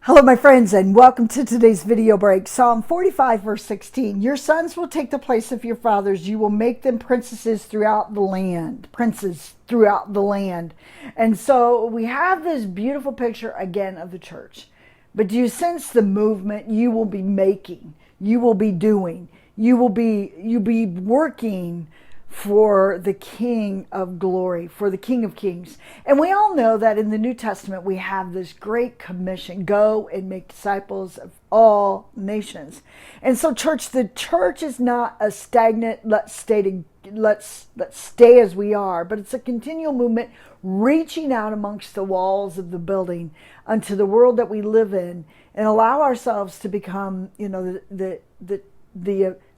Hello, my friends, and welcome to today's video break. Psalm 45, verse 16. Your sons will take the place of your fathers. You will make them princesses throughout the land. Princes throughout the land. And so we have this beautiful picture again of the church. But do you sense the movement you will be making? You will be doing. You'll be working for the King of glory, for the King of kings. And we all know that in the New Testament, we have this great commission, go and make disciples of all nations. And so the church is not a stagnant, let's stay as we are, but it's a continual movement reaching out amongst the walls of the building unto the world that we live in and allow ourselves to become, the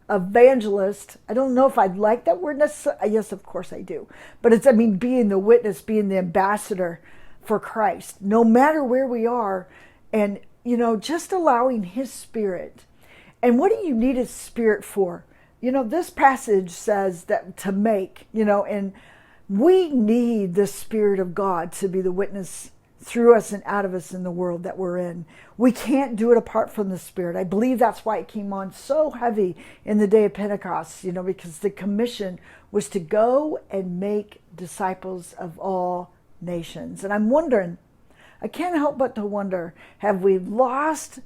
evangelist. I don't know if I'd like that word necessarily. Yes, of course I do. But being the witness, being the ambassador for Christ, no matter where we are, and, just allowing his spirit. And what do you need his spirit for? This passage says that to make, and we need the Spirit of God to be the witness through us and out of us in the world that we're in. We can't do it apart from the Spirit. I believe that's why it came on so heavy in the day of Pentecost, because the commission was to go and make disciples of all nations. And I'm wondering, I can't help but to wonder, have we lost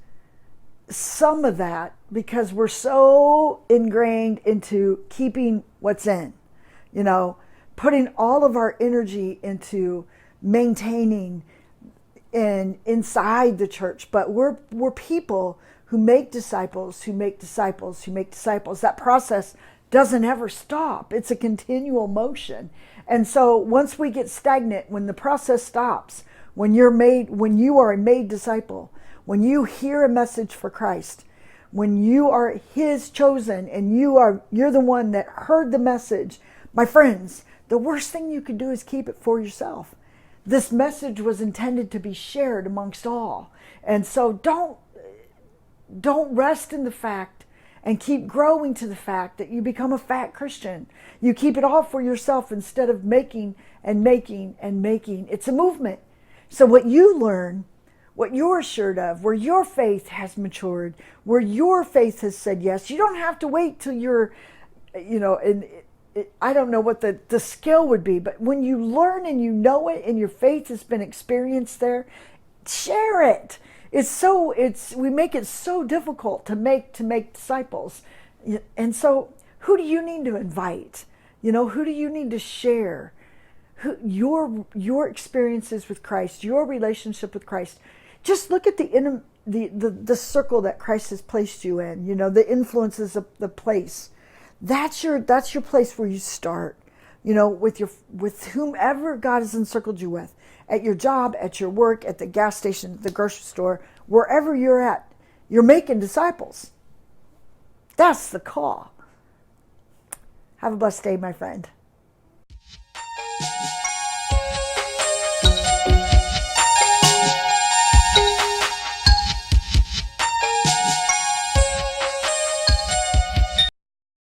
some of that because we're so ingrained into keeping what's in, putting all of our energy into maintaining and inside the church, but we're people who make disciples, who make disciples, who make disciples. That process doesn't ever stop. It's a continual motion. And so once we get stagnant, when the process stops, when you are a made disciple, when you hear a message for Christ, when you are his chosen and you're the one that heard the message, my friends, the worst thing you could do is keep it for yourself. This message was intended to be shared amongst all. And so don't rest in the fact and keep growing to the fact that you become a fat Christian. You keep it all for yourself instead of making and making and making. It's a movement. So what you learn, what you're assured of, where your faith has matured, where your faith has said yes, you don't have to wait till you're, I don't know what the skill would be, but when you learn and you know it and your faith has been experienced there, share it. We make it so difficult to make disciples. And so who do you need to invite? Who do you need to share? Your experiences with Christ, your relationship with Christ. Just look at the circle that Christ has placed you in, the influences of the place. That's your place where you start, with whomever God has encircled you with, at your job, at your work, at the gas station, at the grocery store, wherever you're at, you're making disciples. That's the call. Have a blessed day, my friend.